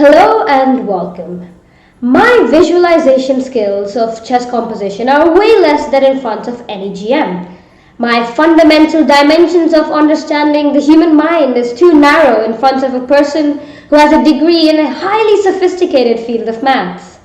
Hello and welcome. My visualization skills of chess composition are way less than in front of any GM. My fundamental dimensions of understanding the human mind is too narrow in front of a person who has a degree in a highly sophisticated field of maths.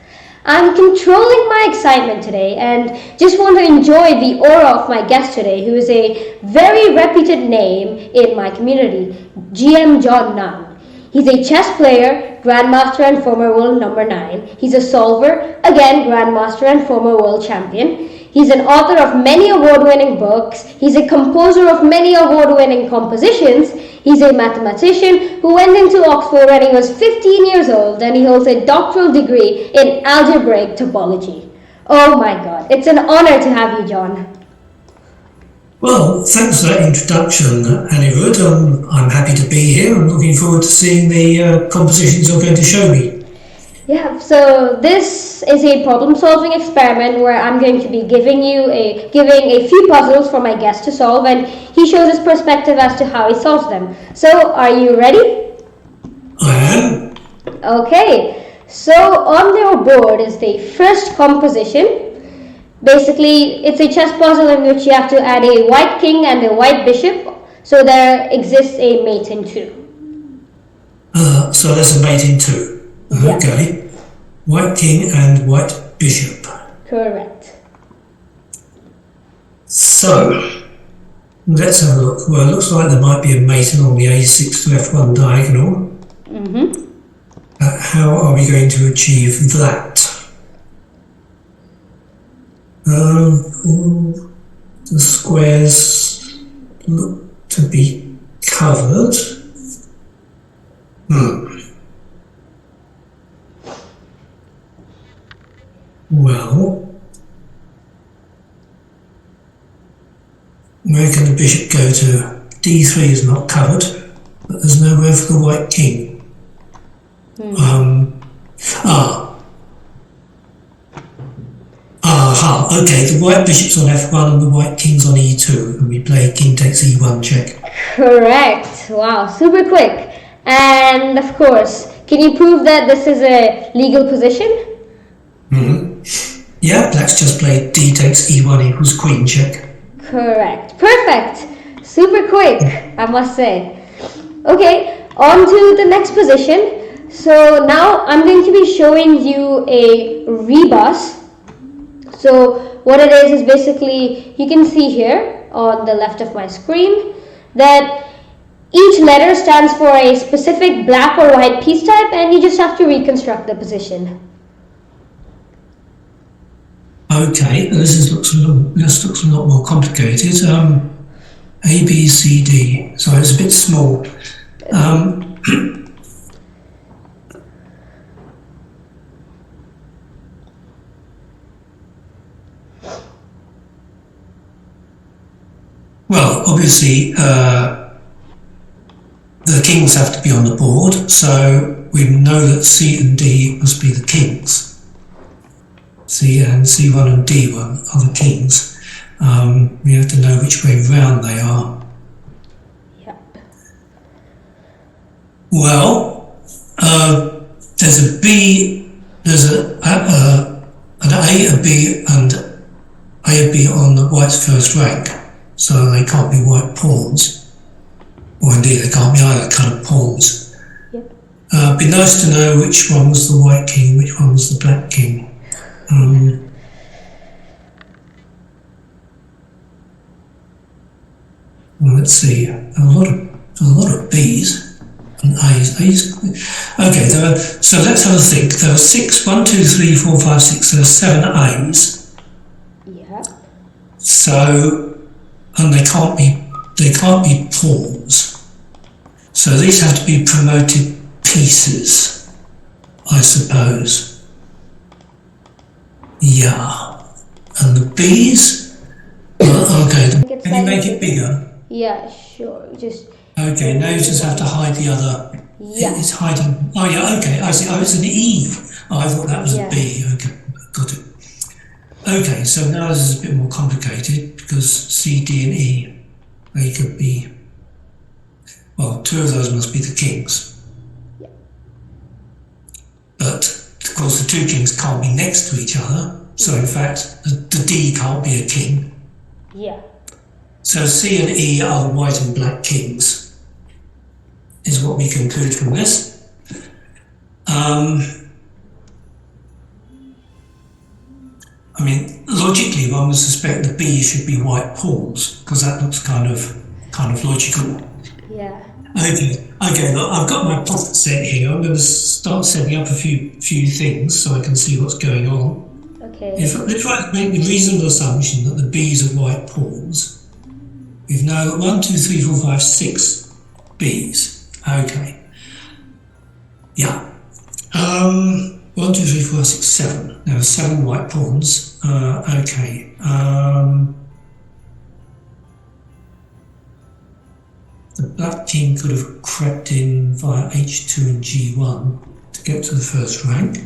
I'm controlling my excitement today and just want to enjoy the aura of my guest today, who is a very reputed name in my community, GM John Nunn. He's a chess player, Grandmaster and former world number 9. He's a solver, again Grandmaster and former world champion. He's an author of many award-winning books. He's a composer of many award-winning compositions. He's a mathematician who went into Oxford when he was 15 years old, and he holds a doctoral degree in algebraic topology. Oh my God, it's an honor to have you, John. Well, thanks for that introduction, Anirudh. I'm happy to be here. I'm looking forward to seeing the compositions you're going to show me. Yeah, so this is a problem-solving experiment where I'm going to be giving a few puzzles for my guest to solve, and he shows his perspective as to how he solves them. So, are you ready? I am. Okay, so on your board is the first composition. Basically, it's a chess puzzle in which you have to add a white king and a white bishop, so there exists a mate in 2. So there's a mate in 2. Yeah. Okay. White king and white bishop. Correct. So, let's have a look. Well, it looks like there might be a mate along the A6 to F1 diagonal. How are we going to achieve that? The squares look to be covered. Well, where can the bishop go to? D3 is not covered, but there's nowhere for the white king. Okay, the white bishop's on F1 and the white king's on E2, and we play king takes E1 check. Correct. Wow, super quick. And of course, can you prove that this is a legal position? Yeah, let's just play D takes E1 equals queen check. Correct. Perfect. Super quick, I must say. Okay, on to the next position. So now I'm going to be showing you a rebus. So what it is basically, you can see here on the left of my screen that each letter stands for a specific black or white piece type, and you just have to reconstruct the position. Okay, this looks a lot more complicated. A, B, C, D. Sorry, it's a bit small. Well, obviously, the kings have to be on the board, so we know that C and D must be the kings. C and C1 and D1 are the kings. We have to know which way round they are. Yep. Well, there's a B, there's an A, a B, and A, B on the white's first rank. So they can't be white pawns, or indeed they can't be either coloured pawns. Yep. It'd be nice to know which one was the white king, which one was the black king. Well, let's see. There's a lot of B's and A's. Okay, so let's have a think. There are 6, 1, 2, 3, 4, 5, 6. There are 7 A's. Yeah. So. And they can't be pawns. So these have to be promoted pieces, I suppose. Yeah. And the B's? Okay, can you make it bigger? Yeah, sure. Just. Okay, now you just have to hide the other. Yeah. It's hiding. Oh yeah, okay, I see. Oh, it's an E. Oh, I thought that was a B. Okay, got it. Okay, so now this is a bit more complicated because C, D, and E, they could be, well, 2 of those must be the kings. Yeah. course, the two kings can't be next to each other. So, in fact, the D can't be a king. Yeah. So C and E are the white and black kings, is what we conclude from this. I mean, logically, one would suspect the B should be white pawns, because that looks kind of logical. Yeah. Okay. Look, I've got my pocket set here. I'm going to start setting up a few things so I can see what's going on. Okay. If I make the reasonable assumption that the B's are white pawns, we've now got 1, 2, 3, 4, 5, 6 B's. Okay. Yeah. 1, 2, 3, 4, 6, 7. There are 7 white pawns. Okay. The black king could have crept in via H2 and G1 to get to the first rank.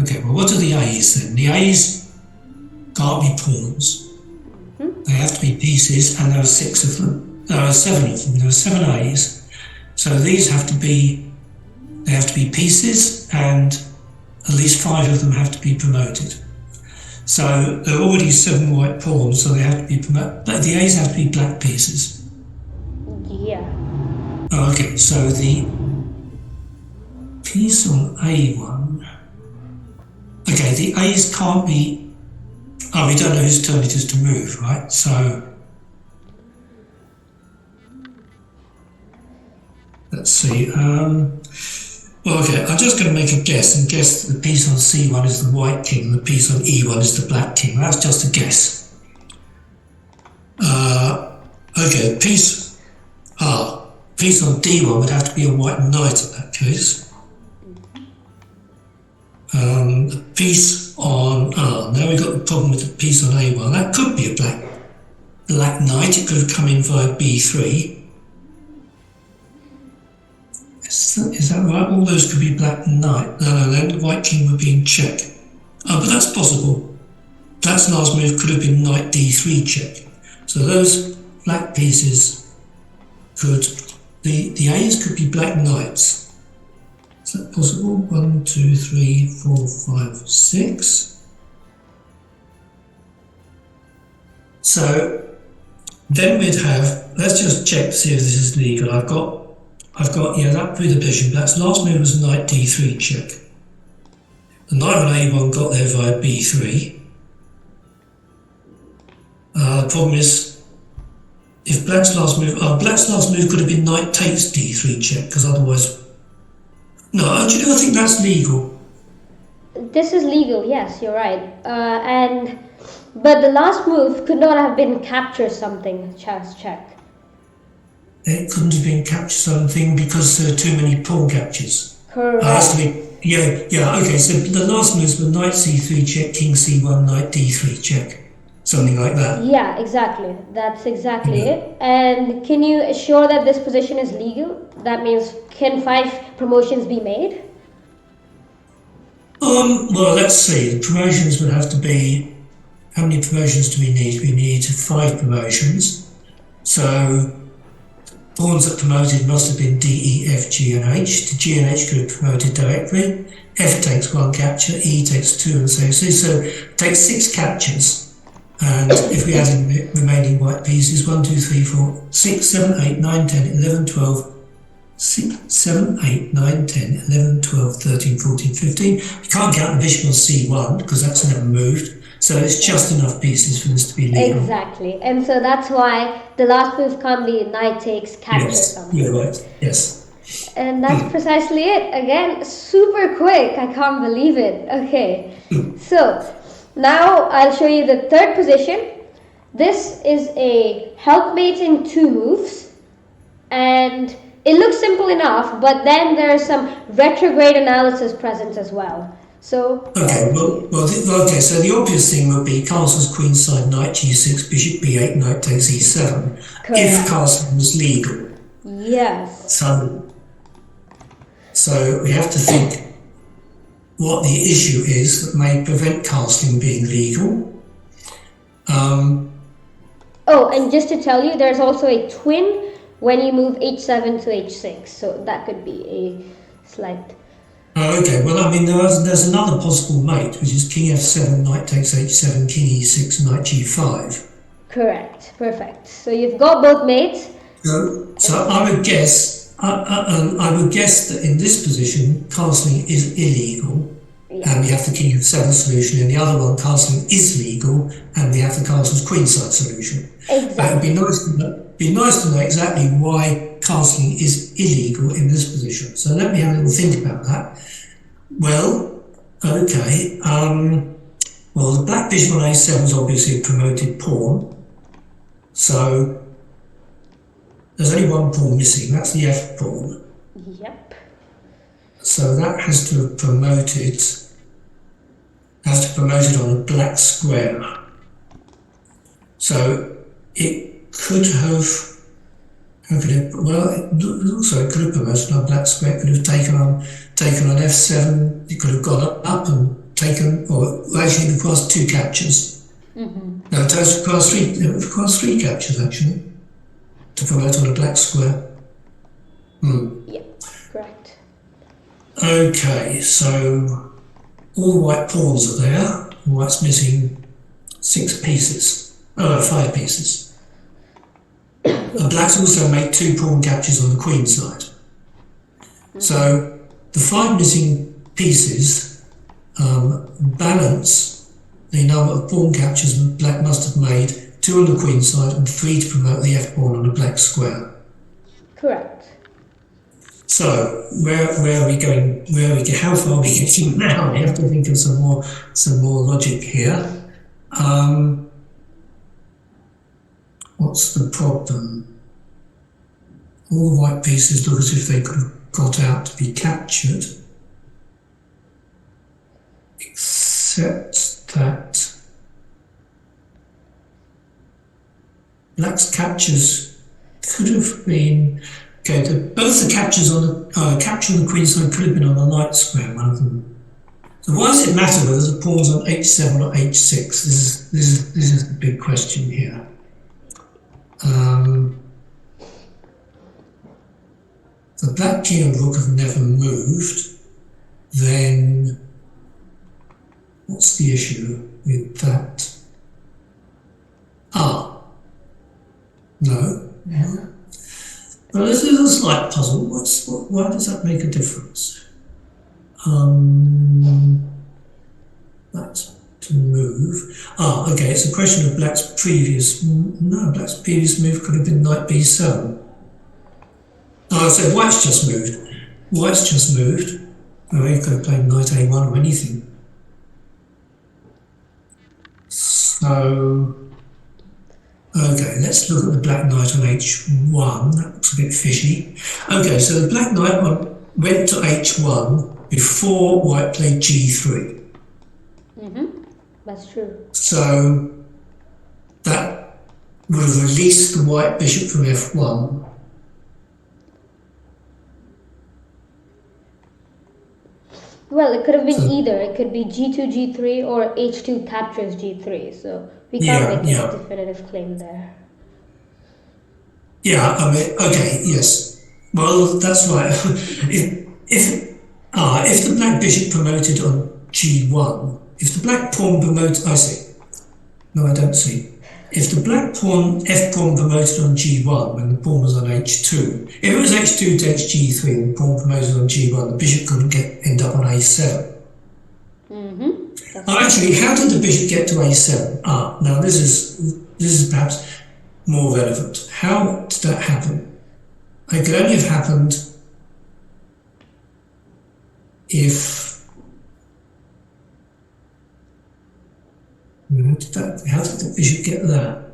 Okay, well, what are the A's then? The A's can't be pawns. They have to be pieces, and there are 6 of them. There are 7 of them. There are 7 A's. So these have to be pieces, and at least 5 of them have to be promoted. So there are already 7 white pawns, so they have to be promoted. But the A's have to be black pieces. Yeah. Okay, so the piece on A1. Okay, the A's can't be. Oh, we don't know whose turn it is to move, right? So let's see. Well, okay, I'm just going to make a guess and guess that the piece on C1 is the white king and the piece on E1 is the black king. That's just a guess. Okay, piece on D1 would have to be a white knight in that case. The piece on now we've got the problem with the piece on A1. That could be a black knight. It could have come in via B3. Is that right? All those could be black knight. No, then the white king would be in check. Oh, but that's possible. Black's last move could have been knight D3 check. So those black pieces could, the A's could be black knights. Is that possible? 1, 2, 3, 4, 5, 6. So then we'd have, let's just check to see if this is legal. I've got that with the bishop. That's last move was knight D3 check. The knight on A1 got there via B3. The problem is, if black's last move could have been knight takes D3 check, because otherwise. No, actually, I think that's legal. This is legal, yes, you're right. But the last move could not have been capture something, chess check. It couldn't have been capture something because there are too many pawn captures. Correct. Okay, so the last moves were knight C3 check, king C1, knight D3 check. Something like that. Yeah, exactly. That's exactly it. And can you assure that this position is legal? That means, can 5 promotions be made? Well, let's see. The promotions would have to be. How many promotions do we need? We need 5 promotions. So pawns that promoted must have been D, E, F, G, and H. The G and H could have promoted directly. F takes 1 capture, E takes 2, and so it takes 6 captures. And if we add in the remaining white pieces, 1, 2, 3, 4, 6, 7, 8, 9, 10, 11, 12, 6, 7, 8, 9, 10, 11, 12, 13, 14, 15. You can't count the bishop on C1 because that's never moved. So it's just enough pieces for this to be legal. Exactly. And so that's why the last move can't be knight takes capture something. You're right. Yes. And that's precisely it. Again, super quick. I can't believe it. Okay. So now I'll show you the third position. This is a helpmate in 2 moves, and it looks simple enough, but then there's some retrograde analysis present as well. So okay, so the obvious thing would be castles queenside, knight G6, bishop B8, knight takes E7. Correct. If castle was legal. Yes. So we have to think what the issue is that may prevent castling being legal. and just to tell you, there's also a twin when you move h7 to h6, so that could be a slight... Oh, okay. Well, I mean, there's another possible mate, which is king f7, knight takes h7, king e6, knight g5. Correct. Perfect. So you've got both mates. So I would guess, I would guess that in this position, castling is illegal, and we have the king f7 solution. In the other one, castling is legal, and we have the castle's queenside solution. Exactly. But it would be nice to know exactly why castling is illegal in this position. So let me have a little think about that. Well, okay. Well, the black bishop on a7 is obviously a promoted pawn. So there's only one pawn missing, that's the f pawn. Yep. So that has to have promoted, on a black square. So it could have, it could have promoted on a black square. It could have taken on f7. It could have gone up and taken, or actually it requires two captures. No, it requires three captures actually to promote on a black square. Yep, correct. Okay, so all the white pawns are there. White's missing 5 pieces. And black's also made 2 pawn captures on the queen side. So the 5 missing pieces balance the number of pawn captures that black must have made, 2 on the queen side and 3 to promote the f pawn on a black square. Correct. So where are we going? How far are we getting now? We have to think of some more logic here. What's the problem? All the white pieces look as if they could have got out to be captured, except that black's captures could have been both the captures on the capture on the queen side could have been on the knight square, one of them. So why does it matter whether the pawn's on h7 or h6? This is the big question here. The black king and rook have never moved. Then what's the issue with that? No. Well, this is a slight puzzle. Why does that make a difference? That's to move. Okay, it's a question of black's previous move could have been knight b7. So white's just moved. Well, he could have played knight a1 or anything. So, okay, let's look at the black knight on h1. That looks a bit fishy. Okay, so the black knight went to h1 before white played g3. That's true. So that would have released the white bishop from f1. Well, it could have been either. It could be g2, g3, or h2 captures g3. So we can't make a definitive claim there. Yeah, I mean, okay, yes. Well, that's right. If the black bishop promoted on g1, if the black pawn promoted, I see. No, I don't see. If the black pawn, f pawn promoted on g1 when the pawn was on h2, if it was h2 takes g3 and the pawn promoted on g1, the bishop couldn't end up on a7. Actually, how did the bishop get to a7? Now this is perhaps more relevant. How did that happen? It could only have happened if... How did the bishop get there?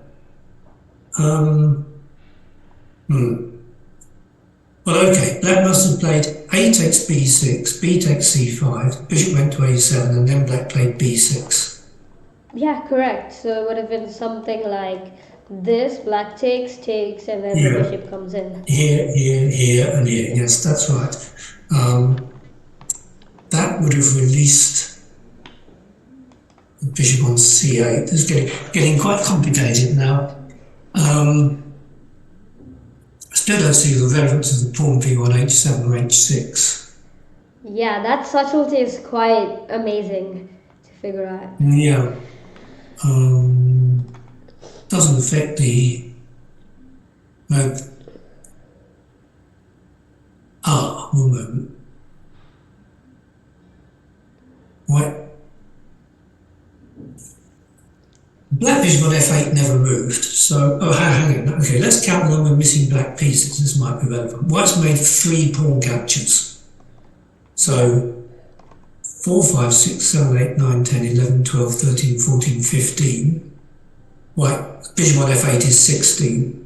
Well, okay, black must have played a takes b6, b takes c5, bishop went to a7, and then black played b6. Yeah, correct. So it would have been something like this, black takes, and then the bishop comes in. Here, and here. Yes, that's right. That would have released the bishop on c8. This is getting quite complicated now. I still don't see the relevance of the pawn v1, h7 or h6. Yeah, that subtlety is quite amazing to figure out. Yeah. Doesn't affect the mode. One moment. White. Black bishop on f8 never moved, so, hang on, okay, let's count the number of missing black pieces, this might be relevant. White's made 3 pawn captures. So, 4, 5, 6, 7, 8, 9, 10, 11, 12, 13, 14, 15. White bishop on f8 is 16.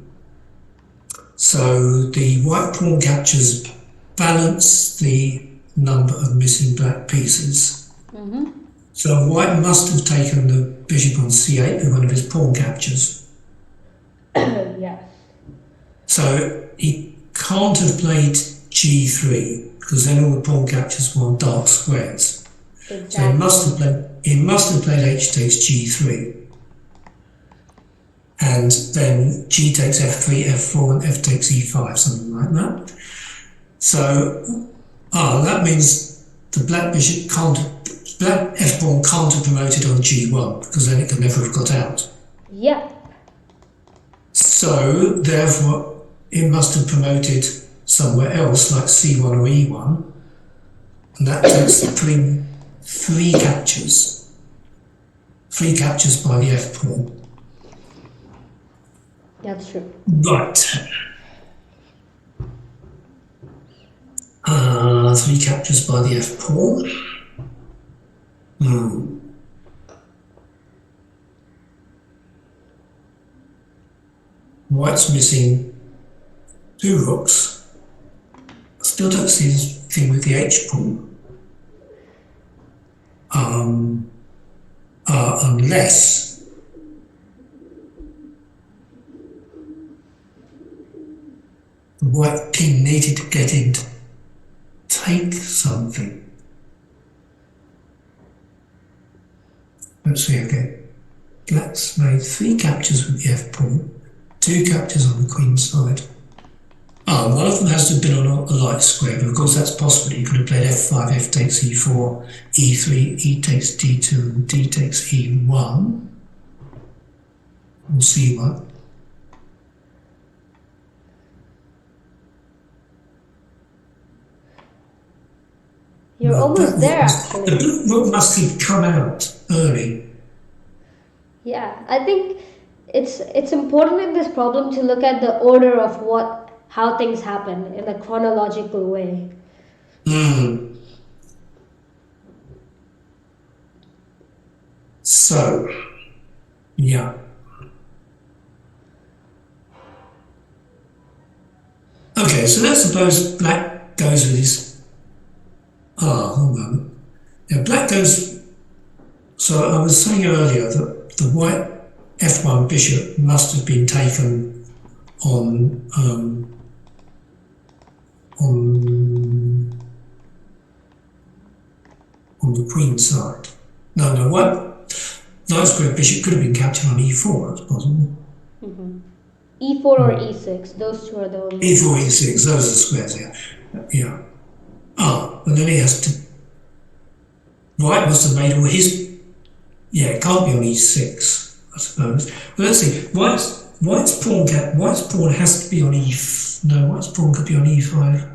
So the white pawn captures balance the number of missing black pieces. So white must have taken the bishop on c8 with one of his pawn captures. Yeah. So he can't have played g3 because then all the pawn captures were on dark squares. Exactly. So he must have played h takes g3. And then g takes f3, f4, and f takes e5, something like that. So, that means the black bishop black f pawn can't have promoted on g1 because then it could never have got out. Yeah. So, therefore, it must have promoted somewhere else, like c1 or e1, and that takes 3 captures. 3 captures by the f pawn. That's true. Right. 3 captures by the f pawn. White's missing 2 rooks. I still don't see this thing with the h pawn. Unless the white king needed to get in to take something. Let's see again. Black's made 3 captures with the f pawn, 2 captures on the queen side. One of them has to have been on a light square, but of course that's possible. You could have played f5, f takes e4, e3, e takes d2, and d takes e1, or c1. You're almost there, actually. The blue rook must have come out early. Yeah, I think it's important in this problem to look at the order of how things happen in a chronological way. So, yeah. Okay, so let's suppose black goes with his. Hold on a moment. Yeah, black goes. So I was saying earlier that the white f1 bishop must have been taken on the queen side. No, white light square bishop could have been captured on e4. That's possible. E4 or e6, those two are the only. E4, e6, those are the squares. Yeah. And then he has to. White must have made all his. Yeah, it can't be on e6, I suppose. But let's see. White's pawn has to be on no, white's pawn could be on e5.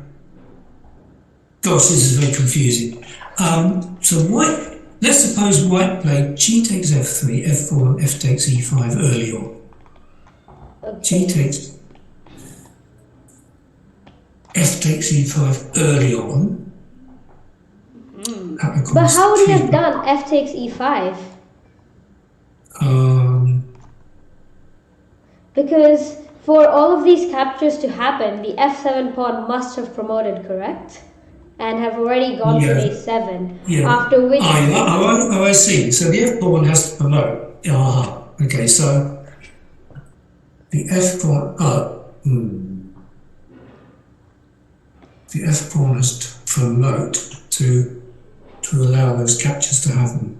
Gosh, this is very confusing. So white. Let's suppose white played g takes f3, f4, and f takes e5 early on. Okay. G takes f takes e5 early on. But how would he have done f takes e5? Because for all of these captures to happen, the f7 pawn must have promoted, correct? And have already gone to a7. Yeah. After which. I see. So the f pawn has to promote. Okay, so the f pawn. The f pawn has to promote to allow those captures to happen.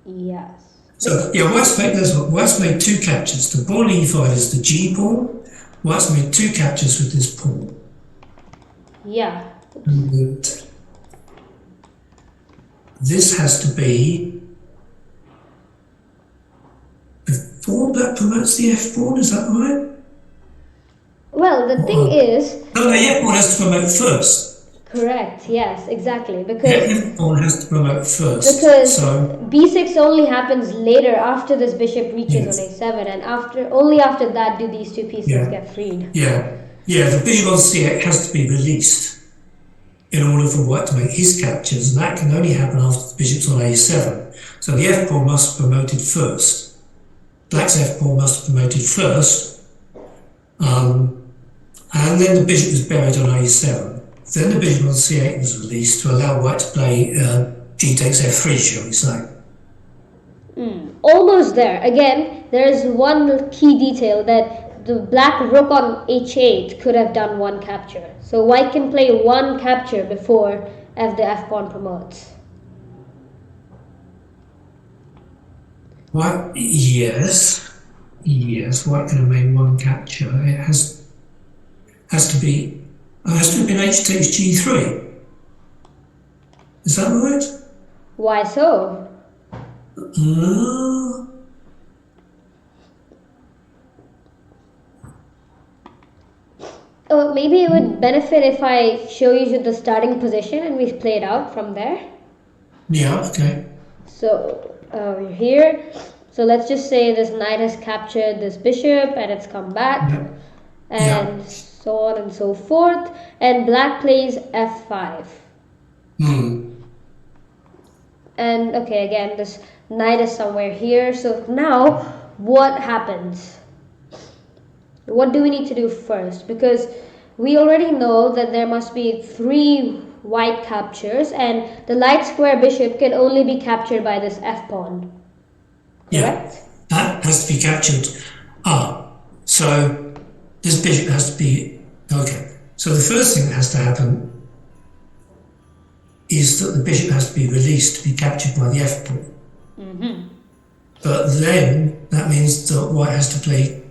Yes. So yeah, White's made two captures. The pawn e5 is the G pawn. White's made two captures with this pawn. Yeah. And this has to be before Black promotes the F pawn. Is that right? Well, the thing is... No, the F pawn has to promote first. Correct, yes, exactly. The Because F pawn has to promote first. So b6 only happens later after this bishop reaches yes. on a7, and only after that do these two pieces get freed. Yeah, the bishop on c8 has to be released in order for White to make his captures, and that can only happen after the bishop's on a7. So the F pawn must be promoted first. Black's F pawn must be promoted first, and then the bishop is buried on a7. Then the bishop on c8 was released to allow White to play g takes f3, shall we say. Almost there. Again, there is one key detail that the black rook on h8 could have done one capture. So White can play one capture before the f pawn promotes. White, yes, White can have made one capture. It has to be. It has to have been h takes g3. Is that right? Why so? Maybe it would benefit if I show you the starting position and we play it out from there. Yeah, okay. So here, so let's just say this knight has captured this bishop and it's come back, and so on and so forth, and black plays f5. And okay, again, this knight is somewhere here. So now, what happens? What do we need to do first? Because we already know that there must be 3 white captures, and the light square bishop can only be captured by this f pawn. Correct? Yeah, that has to be captured. So this bishop has to be okay. So the first thing that has to happen is that the bishop has to be released to be captured by the f pawn. But then that means that White has to play.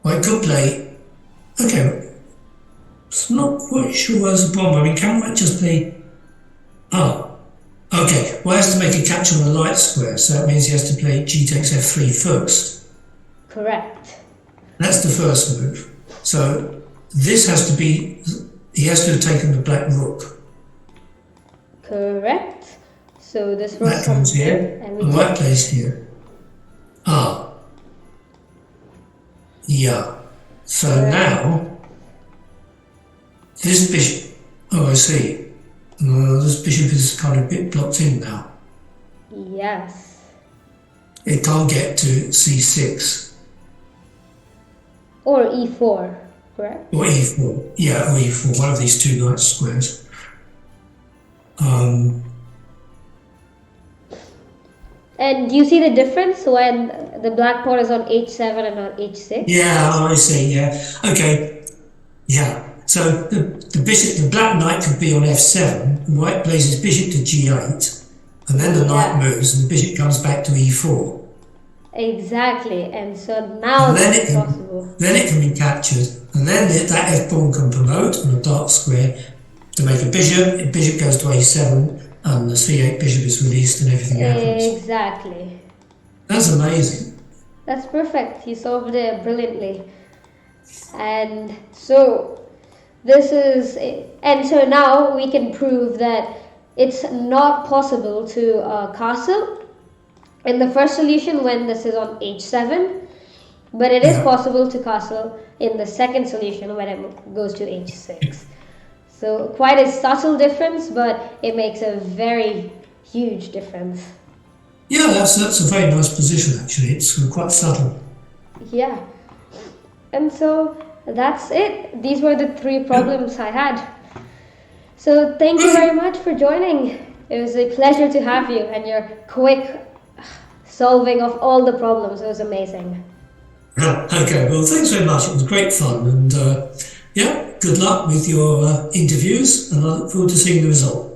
White could play. Okay, I'm not quite sure where's the problem. I mean, can White just play? Okay. White has to make a capture on the light square, so that means he has to play g takes f3 first. Correct. That's the first move. So this has to be. He has to have taken the black rook. Correct. So this rook That comes here, and White plays here. Yeah. So now, this bishop, I see. This bishop is kind of a bit blocked in now. Yes. It can't get to c6. Or e4, correct? Or e4. Yeah, or e4, one of these two knight squares. And do you see the difference when the black pawn is on h7 and on h6? Yeah, I see, yeah. Okay, yeah. So the black knight could be on f7, and White plays his bishop to g8, and then the knight moves and the bishop comes back to e4. Exactly, and so now it's possible. Then it can be captured, and then that f pawn can promote on a dark square to make a bishop. The bishop goes to a7, and the c8 bishop is released, and everything happens. Exactly. That's amazing. That's perfect. You solved it brilliantly. And so so now we can prove that it's not possible to castle in the first solution when this is on h7, but it is possible to castle in the second solution when it goes to h6. So quite a subtle difference, but it makes a very huge difference. Yeah, that's a very nice position actually. It's quite subtle. Yeah. And so that's it. These were the 3 problems I had. So thank you very much for joining. It was a pleasure to have you, and your quick solving of all the problems. It was amazing. Okay, well thanks very much. It was great fun, and good luck with your interviews, and I look forward to seeing the result.